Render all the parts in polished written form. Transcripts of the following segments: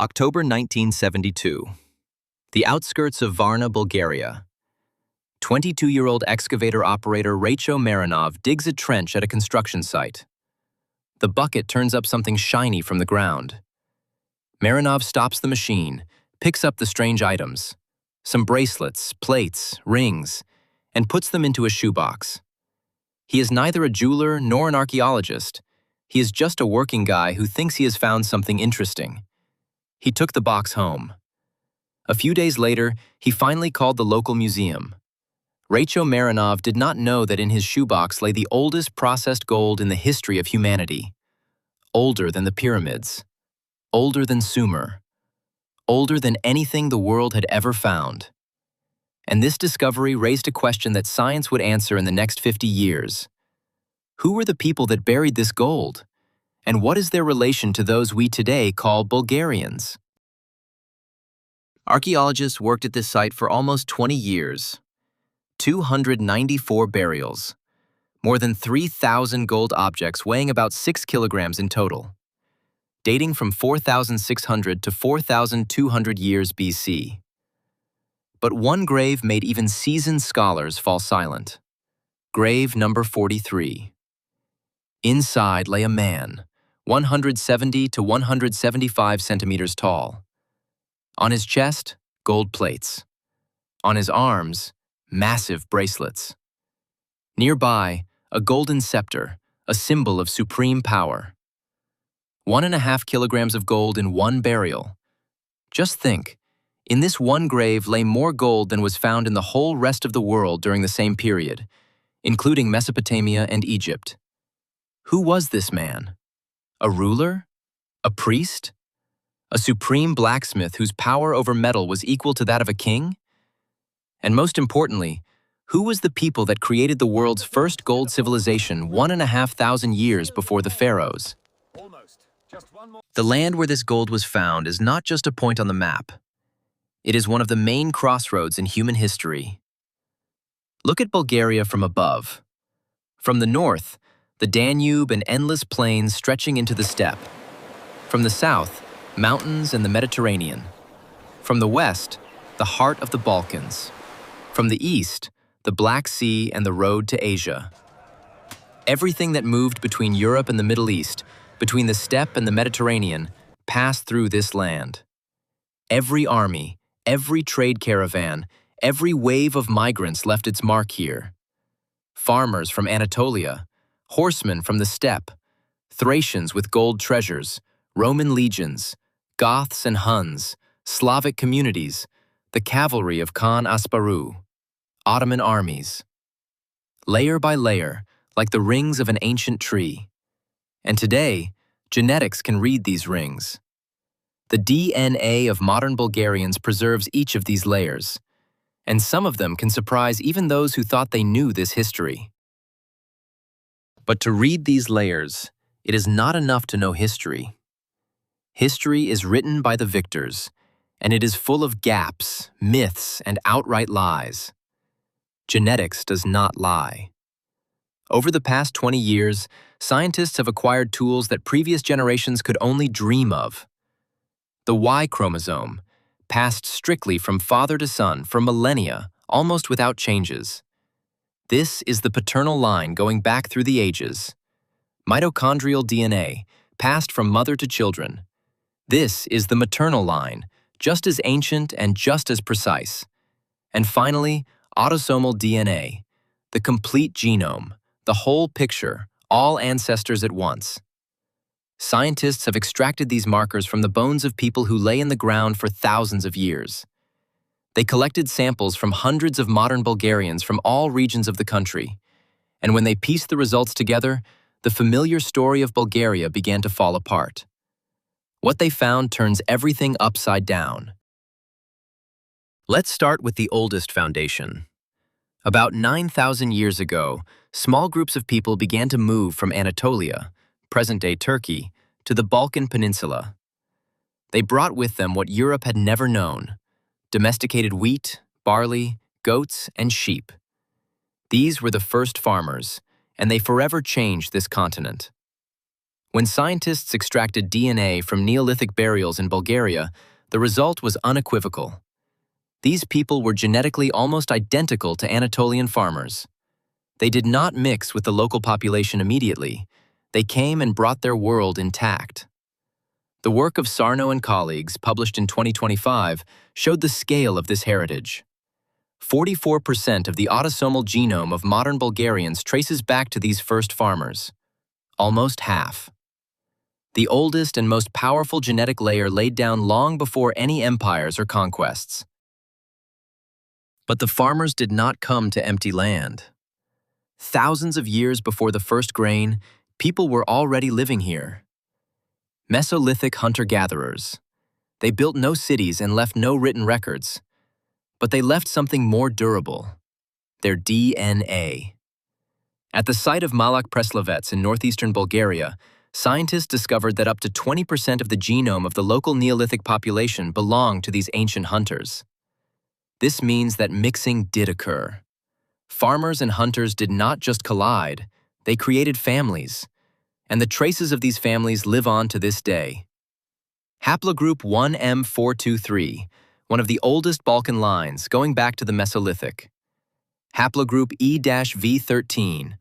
October 1972. The outskirts of Varna, Bulgaria. 22-year-old excavator operator Rachel Marinov digs a trench at a construction site. The bucket turns up something shiny from the ground. Marinov stops the machine, picks up the strange items, some bracelets, plates, rings, and puts them into a shoebox. He is neither a jeweler nor an archaeologist. He is just a working guy who thinks he has found something interesting. He took the box home. A few days later, he finally called the local museum. Rachel Marinov did not know that in his shoebox lay the oldest processed gold in the history of humanity. Older than the pyramids. Older than Sumer. Older than anything the world had ever found. And this discovery raised a question that science would answer in the next 50 years. Who were the people that buried this gold? And what is their relation to those we today call Bulgarians? Archaeologists worked at this site for almost 20 years. 294 burials. More than 3,000 gold objects weighing about 6 kilograms in total. Dating from 4,600 to 4,200 years BC. But one grave made even seasoned scholars fall silent. Grave number 43. Inside lay a man, 170 to 175 centimeters tall. On his chest, gold plates. On his arms, massive bracelets. Nearby, a golden scepter, a symbol of supreme power. 1.5 kilograms of gold in one burial. Just think, in this one grave lay more gold than was found in the whole rest of the world during the same period, including Mesopotamia and Egypt. Who was this man? A ruler? A priest? A supreme blacksmith whose power over metal was equal to that of a king? And most importantly, who was the people that created the world's first gold civilization 1,500 years before the pharaohs? The land where this gold was found is not just a point on the map. It is one of the main crossroads in human history. Look at Bulgaria from above. From the north, the Danube and endless plains stretching into the steppe. From the south, mountains and the Mediterranean. From the west, the heart of the Balkans. From the east, the Black Sea and the road to Asia. Everything that moved between Europe and the Middle East, between the steppe and the Mediterranean, passed through this land. Every army, every trade caravan, every wave of migrants left its mark here. Farmers from Anatolia, horsemen from the steppe, Thracians with gold treasures, Roman legions, Goths and Huns, Slavic communities, the cavalry of Khan Asparuh, Ottoman armies. Layer by layer, like the rings of an ancient tree. And today, genetics can read these rings. The DNA of modern Bulgarians preserves each of these layers, and some of them can surprise even those who thought they knew this history. But to read these layers, it is not enough to know history. History is written by the victors, and it is full of gaps, myths, and outright lies. Genetics does not lie. Over the past 20 years, scientists have acquired tools that previous generations could only dream of. The Y-chromosome, passed strictly from father to son for millennia, almost without changes. This is the paternal line going back through the ages. Mitochondrial DNA, passed from mother to children. This is the maternal line, just as ancient and just as precise. And finally, autosomal DNA, the complete genome, the whole picture, all ancestors at once. Scientists have extracted these markers from the bones of people who lay in the ground for thousands of years. They collected samples from hundreds of modern Bulgarians from all regions of the country, and when they pieced the results together, the familiar story of Bulgaria began to fall apart. What they found turns everything upside down. Let's start with the oldest foundation. About 9,000 years ago, small groups of people began to move from Anatolia, present-day Turkey, to the Balkan Peninsula. They brought with them what Europe had never known: domesticated wheat, barley, goats, and sheep. These were the first farmers, and they forever changed this continent. When scientists extracted DNA from Neolithic burials in Bulgaria, the result was unequivocal. These people were genetically almost identical to Anatolian farmers. They did not mix with the local population immediately. They came and brought their world intact. The work of Sarno and colleagues, published in 2025, showed the scale of this heritage. 44% of the autosomal genome of modern Bulgarians traces back to these first farmers. Almost half. The oldest and most powerful genetic layer laid down long before any empires or conquests. But the farmers did not come to empty land. Thousands of years before the first grain, people were already living here. Mesolithic hunter-gatherers. They built no cities and left no written records. But they left something more durable: their DNA. At the site of Malak Preslavets in northeastern Bulgaria, scientists discovered that up to 20% of the genome of the local Neolithic population belonged to these ancient hunters. This means that mixing did occur. Farmers and hunters did not just collide, they created families, and the traces of these families live on to this day. Haplogroup 1M423, one of the oldest Balkan lines going back to the Mesolithic. Haplogroup E-V13,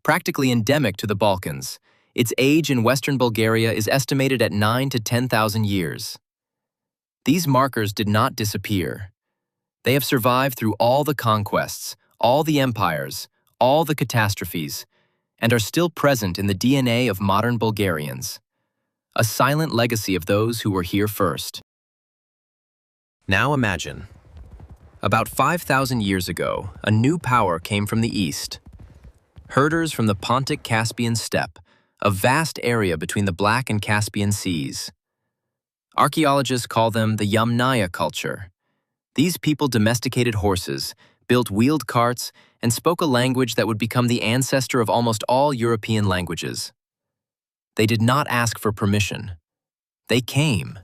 practically endemic to the Balkans. Its age in western Bulgaria is estimated at 9,000 to 10,000 years. These markers did not disappear. They have survived through all the conquests, all the empires, all the catastrophes, and are still present in the DNA of modern Bulgarians. A silent legacy of those who were here first. Now imagine. About 5,000 years ago, a new power came from the east. Herders from the Pontic-Caspian steppe, a vast area between the Black and Caspian seas. Archaeologists call them the Yamnaya culture. These people domesticated horses, built wheeled carts, and spoke a language that would become the ancestor of almost all European languages. They did not ask for permission. They came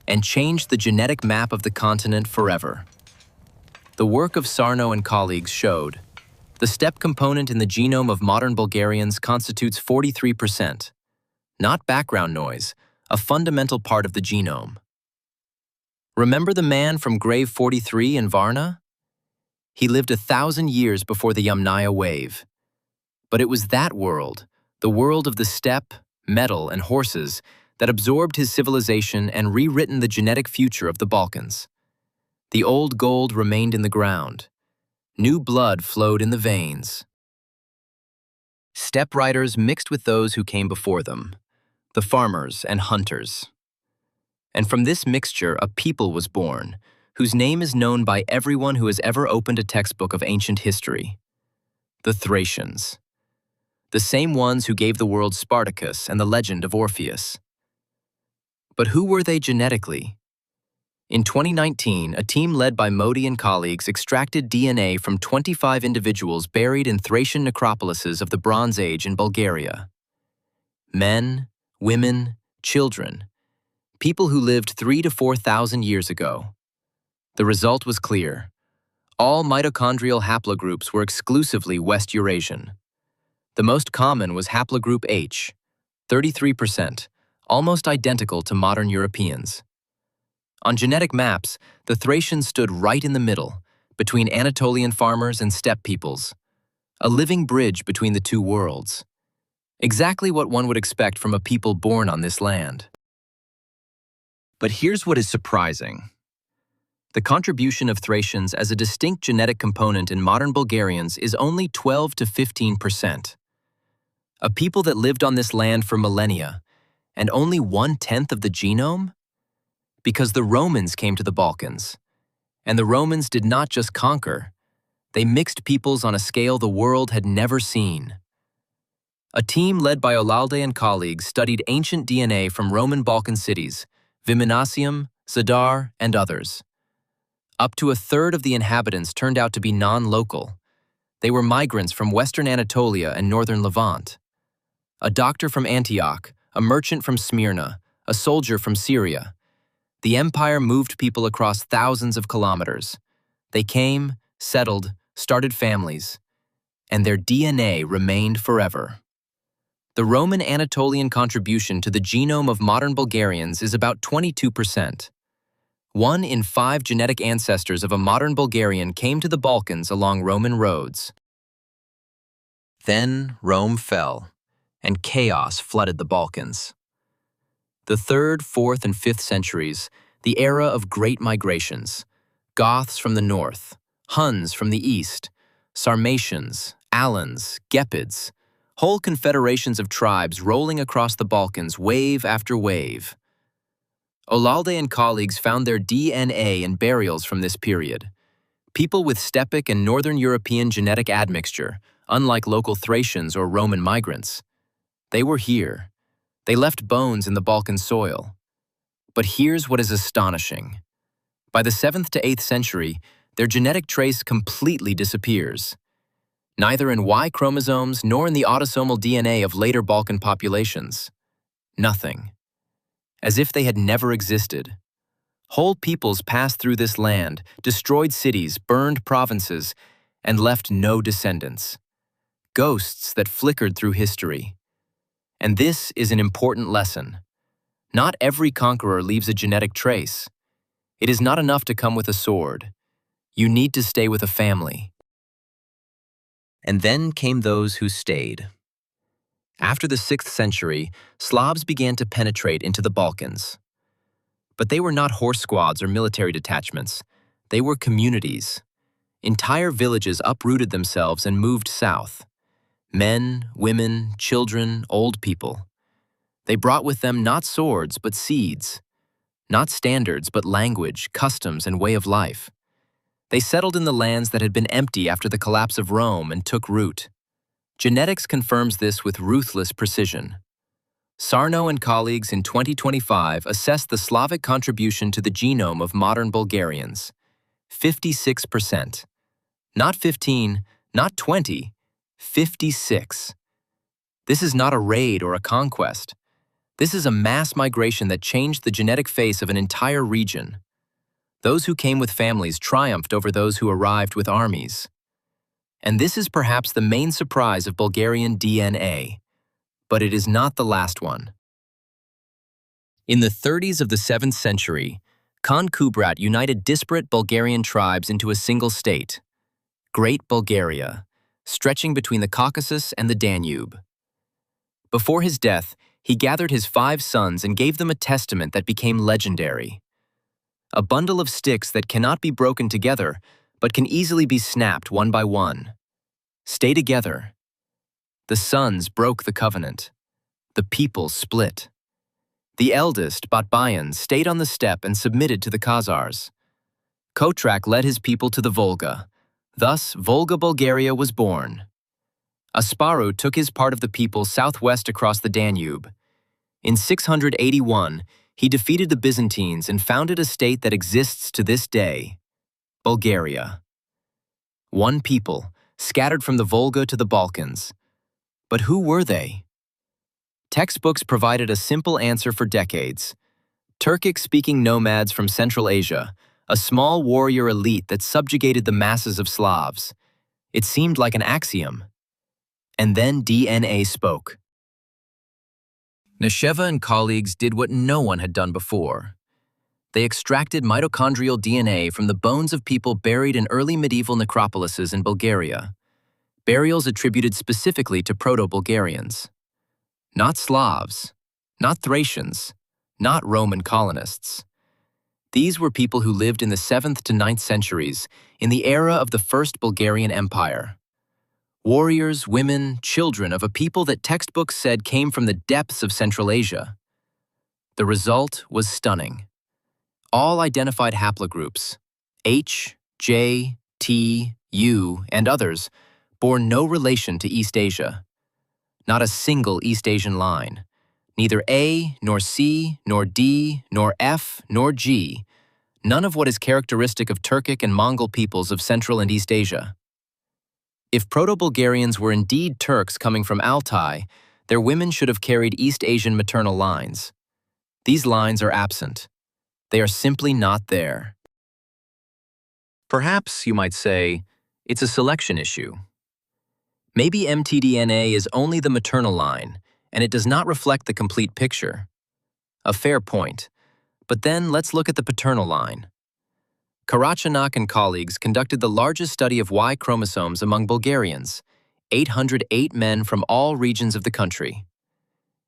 and changed the genetic map of the continent forever. The work of Sarno and colleagues showed the steppe component in the genome of modern Bulgarians constitutes 43%, not background noise, a fundamental part of the genome. Remember the man from grave 43 in Varna? He lived 1,000 years before the Yamnaya wave. But it was that world, the world of the steppe, metal, and horses, that absorbed his civilization and rewritten the genetic future of the Balkans. The old gold remained in the ground. New blood flowed in the veins. Steppe riders mixed with those who came before them, the farmers and hunters. And from this mixture, a people was born, whose name is known by everyone who has ever opened a textbook of ancient history: the Thracians. The same ones who gave the world Spartacus and the legend of Orpheus. But who were they genetically? In 2019, a team led by Modi and colleagues extracted DNA from 25 individuals buried in Thracian necropolises of the Bronze Age in Bulgaria. Men, women, children, people who lived 3,000 to 4,000 years ago. The result was clear. All mitochondrial haplogroups were exclusively West Eurasian. The most common was haplogroup H, 33%, almost identical to modern Europeans. On genetic maps, the Thracians stood right in the middle, between Anatolian farmers and steppe peoples, a living bridge between the two worlds. Exactly what one would expect from a people born on this land. But here's what is surprising. The contribution of Thracians as a distinct genetic component in modern Bulgarians is only 12 to 15%. A people that lived on this land for millennia, and only 1/10 of the genome? Because the Romans came to the Balkans, and the Romans did not just conquer, they mixed peoples on a scale the world had never seen. A team led by Olalde and colleagues studied ancient DNA from Roman Balkan cities, Viminacium, Zadar, and others. Up to 1/3 of the inhabitants turned out to be non-local. They were migrants from western Anatolia and northern Levant. A doctor from Antioch, a merchant from Smyrna, a soldier from Syria. The empire moved people across thousands of kilometers. They came, settled, started families, and their DNA remained forever. The Roman Anatolian contribution to the genome of modern Bulgarians is about 22%. 1 in 5 genetic ancestors of a modern Bulgarian came to the Balkans along Roman roads. Then Rome fell, and chaos flooded the Balkans. The 3rd, 4th, and 5th centuries, the era of great migrations. Goths from the north, Huns from the east, Sarmatians, Alans, Gepids, whole confederations of tribes rolling across the Balkans wave after wave. Olalde and colleagues found their DNA in burials from this period. People with Steppe and Northern European genetic admixture, unlike local Thracians or Roman migrants. They were here. They left bones in the Balkan soil. But here's what is astonishing. By the 7th to 8th century, their genetic trace completely disappears. Neither in Y chromosomes nor in the autosomal DNA of later Balkan populations. Nothing. As if they had never existed. Whole peoples passed through this land, destroyed cities, burned provinces, and left no descendants. Ghosts that flickered through history. And this is an important lesson. Not every conqueror leaves a genetic trace. It is not enough to come with a sword. You need to stay with a family. And then came those who stayed. After the 6th century, Slavs began to penetrate into the Balkans. But they were not horse squads or military detachments. They were communities. Entire villages uprooted themselves and moved south. Men, women, children, old people. They brought with them not swords, but seeds. Not standards, but language, customs, and way of life. They settled in the lands that had been empty after the collapse of Rome and took root. Genetics confirms this with ruthless precision. Sarno and colleagues in 2025 assessed the Slavic contribution to the genome of modern Bulgarians. 56%. Not 15, not 20, 56. This is not a raid or a conquest. This is a mass migration that changed the genetic face of an entire region. Those who came with families triumphed over those who arrived with armies. And this is perhaps the main surprise of Bulgarian DNA. But it is not the last one. In the 30s of the 7th century, Khan Kubrat united disparate Bulgarian tribes into a single state, Great Bulgaria, stretching between the Caucasus and the Danube. Before his death, he gathered his 5 sons and gave them a testament that became legendary. A bundle of sticks that cannot be broken together, but can easily be snapped one by one. Stay together. The sons broke the covenant. The people split. The eldest, Batbayan, stayed on the steppe and submitted to the Khazars. Kotrak led his people to the Volga. Thus, Volga Bulgaria was born. Asparu took his part of the people southwest across the Danube. In 681, he defeated the Byzantines and founded a state that exists to this day, Bulgaria. One people, scattered from the Volga to the Balkans. But who were they? Textbooks provided a simple answer for decades. Turkic-speaking nomads from Central Asia, a small warrior elite that subjugated the masses of Slavs. It seemed like an axiom. And then DNA spoke. Nesheva and colleagues did what no one had done before. They extracted mitochondrial DNA from the bones of people buried in early medieval necropolises in Bulgaria, burials attributed specifically to Protobulgarians. Not Slavs, not Thracians, not Roman colonists. These were people who lived in the 7th to 9th centuries, in the era of the First Bulgarian Empire. Warriors, women, children of a people that textbooks said came from the depths of Central Asia. The result was stunning. All identified haplogroups, H, J, T, U, and others, bore no relation to East Asia. Not a single East Asian line. Neither A, nor C, nor D, nor F, nor G. None of what is characteristic of Turkic and Mongol peoples of Central and East Asia. If Proto-Bulgarians were indeed Turks coming from Altai, their women should have carried East Asian maternal lines. These lines are absent. They are simply not there. Perhaps, you might say, it's a selection issue. Maybe mtDNA is only the maternal line, and it does not reflect the complete picture. A fair point. But then let's look at the paternal line. Karachanak and colleagues conducted the largest study of Y chromosomes among Bulgarians, 808 men from all regions of the country.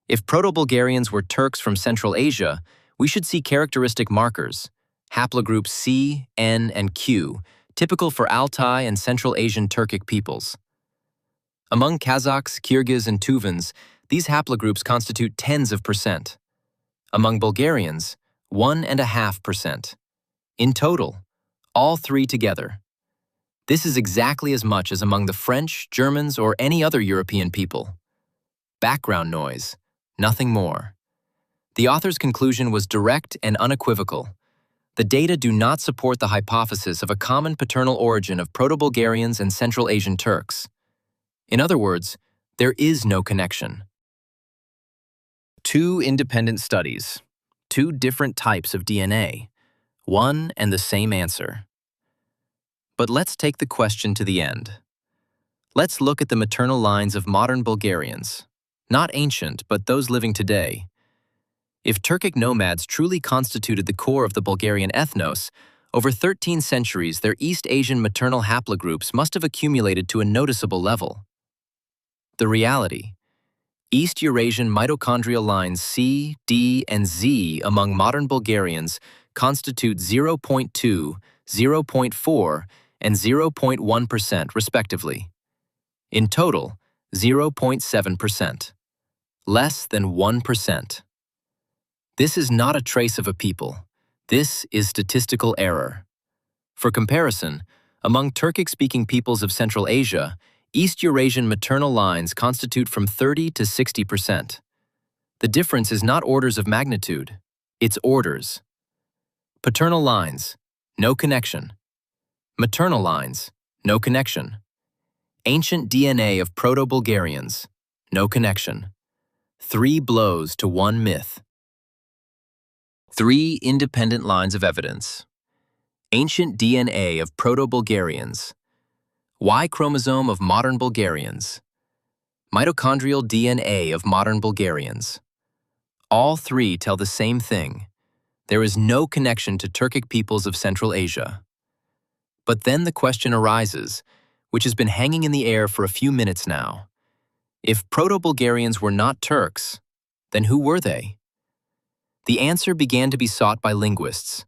If Protobulgarians were Turks from Central Asia, we should see characteristic markers, haplogroups C, N, and Q, typical for Altai and Central Asian Turkic peoples. Among Kazakhs, Kyrgyz, and Tuvans, these haplogroups constitute tens of percent. Among Bulgarians, 1.5%. In total, all three together. This is exactly as much as among the French, Germans, or any other European people. Background noise, nothing more. The author's conclusion was direct and unequivocal. The data do not support the hypothesis of a common paternal origin of Proto-Bulgarians and Central Asian Turks. In other words, there is no connection. Two independent studies, two different types of DNA, one and the same answer. But let's take the question to the end. Let's look at the maternal lines of modern Bulgarians, not ancient, but those living today. If Turkic nomads truly constituted the core of the Bulgarian ethnos, over 13 centuries their East Asian maternal haplogroups must have accumulated to a noticeable level. The reality: East Eurasian mitochondrial lines C, D, and Z among modern Bulgarians constitute 0.2, 0.4, and 0.1% respectively. In total, 0.7%. Less than 1%. This is not a trace of a people. This is statistical error. For comparison, among Turkic-speaking peoples of Central Asia, East Eurasian maternal lines constitute from 30 to 60%. The difference is not orders of magnitude, it's orders. Paternal lines, no connection. Maternal lines, no connection. Ancient DNA of Proto-Bulgarians, no connection. 3 blows to one myth. 3 independent lines of evidence. Ancient DNA of Proto-Bulgarians. Y-chromosome of modern Bulgarians. Mitochondrial DNA of modern Bulgarians. All 3 tell the same thing. There is no connection to Turkic peoples of Central Asia. But then the question arises, which has been hanging in the air for a few minutes now. If Proto-Bulgarians were not Turks, then who were they? The answer began to be sought by linguists.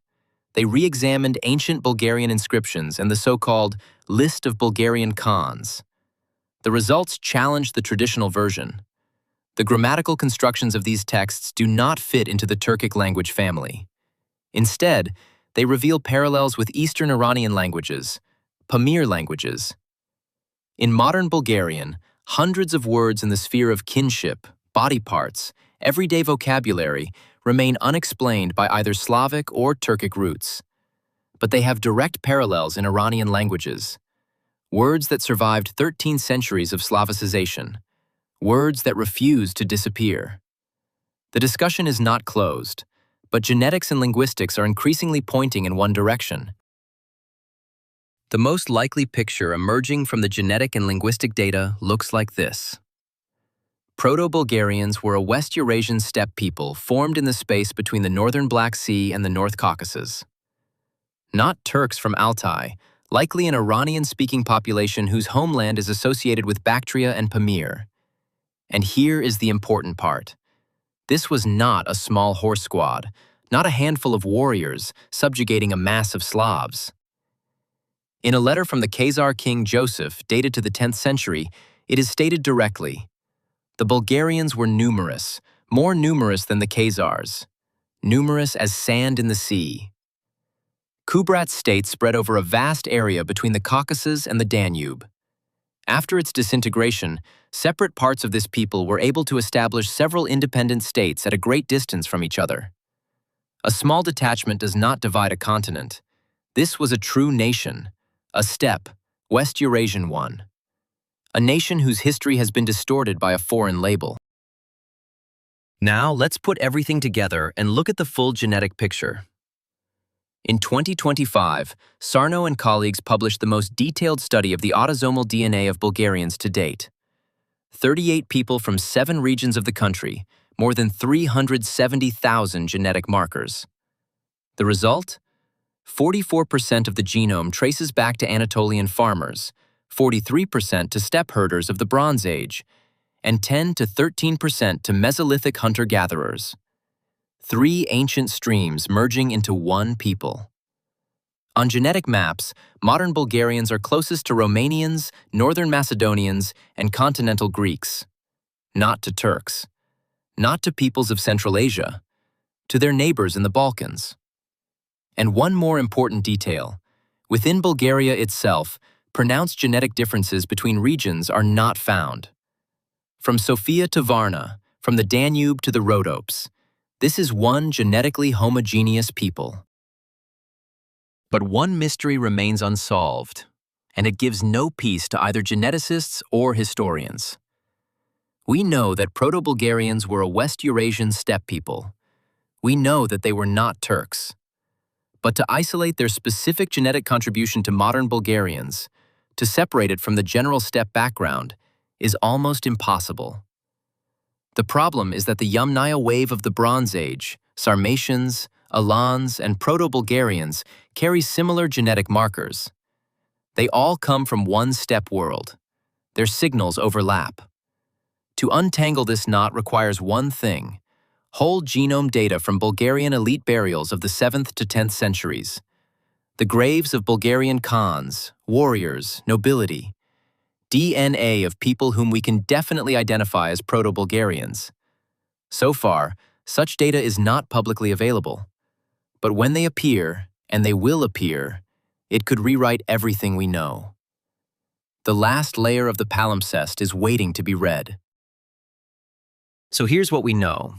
They re-examined ancient Bulgarian inscriptions and the so-called List of Bulgarian Khans. The results challenged the traditional version. The grammatical constructions of these texts do not fit into the Turkic language family. Instead, they reveal parallels with Eastern Iranian languages, Pamir languages. In modern Bulgarian, hundreds of words in the sphere of kinship, body parts, everyday vocabulary remain unexplained by either Slavic or Turkic roots. But they have direct parallels in Iranian languages. Words that survived 13 centuries of Slavicization. Words that refuse to disappear. The discussion is not closed, but genetics and linguistics are increasingly pointing in one direction. The most likely picture emerging from the genetic and linguistic data looks like this. Proto-Bulgarians were a West Eurasian steppe people formed in the space between the northern Black Sea and the North Caucasus. Not Turks from Altai, likely an Iranian-speaking population whose homeland is associated with Bactria and Pamir. And here is the important part. This was not a small horse squad, not a handful of warriors subjugating a mass of Slavs. In a letter from the Khazar king Joseph, dated to the 10th century, it is stated directly, the Bulgarians were numerous, more numerous than the Khazars, numerous as sand in the sea. Kubrat's state spread over a vast area between the Caucasus and the Danube. After its disintegration, separate parts of this people were able to establish several independent states at a great distance from each other. A small detachment does not divide a continent. This was a true nation, a steppe, West Eurasian one. A nation whose history has been distorted by a foreign label. Now let's put everything together and look at the full genetic picture. In 2025, Sarno and colleagues published the most detailed study of the autosomal DNA of Bulgarians to date. 38 people from 7 regions of the country, more than 370,000 genetic markers. The result? 44% of the genome traces back to Anatolian farmers, 43% to steppe herders of the Bronze Age, and 10 to 13% to Mesolithic hunter-gatherers. 3 ancient streams merging into one people. On genetic maps, modern Bulgarians are closest to Romanians, Northern Macedonians, and continental Greeks. Not to Turks. Not to peoples of Central Asia. To their neighbors in the Balkans. And one more important detail. Within Bulgaria itself, pronounced genetic differences between regions are not found. From Sofia to Varna, from the Danube to the Rhodopes, this is one genetically homogeneous people. But one mystery remains unsolved, and it gives no peace to either geneticists or historians. We know that Protobulgarians were a West Eurasian steppe people. We know that they were not Turks. But to isolate their specific genetic contribution to modern Bulgarians, to separate it from the general steppe background, is almost impossible. The problem is that the Yamnaya wave of the Bronze Age, Sarmatians, Alans, and Proto-Bulgarians carry similar genetic markers. They all come from one steppe world. Their signals overlap. To untangle this knot requires one thing: whole genome data from Bulgarian elite burials of the 7th to 10th centuries. The graves of Bulgarian Khans, warriors, nobility. DNA of people whom we can definitely identify as Proto-Bulgarians. So far, such data is not publicly available. But when they appear, and they will appear, it could rewrite everything we know. The last layer of the palimpsest is waiting to be read. So here's what we know.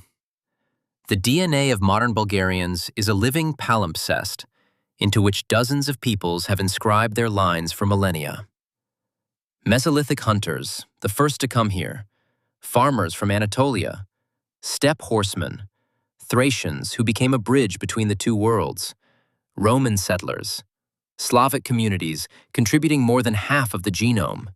The DNA of modern Bulgarians is a living palimpsest into which dozens of peoples have inscribed their lines for millennia. Mesolithic hunters, the first to come here, farmers from Anatolia, steppe horsemen, Thracians who became a bridge between the two worlds, Roman settlers, Slavic communities contributing more than half of the genome,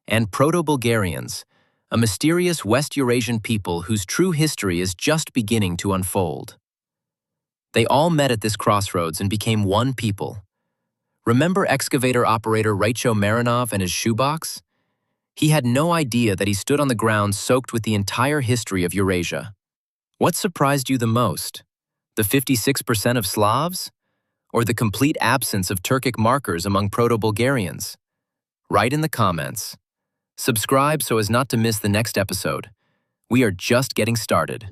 and Proto-Bulgarians, a mysterious West Eurasian people whose true history is just beginning to unfold. They all met at this crossroads and became one people. Remember excavator operator Raicho Marinov and his shoebox? He had no idea that he stood on the ground soaked with the entire history of Eurasia. What surprised you the most? The 56% of Slavs? Or the complete absence of Turkic markers among Proto-Bulgarians? Write in the comments. Subscribe so as not to miss the next episode. We are just getting started.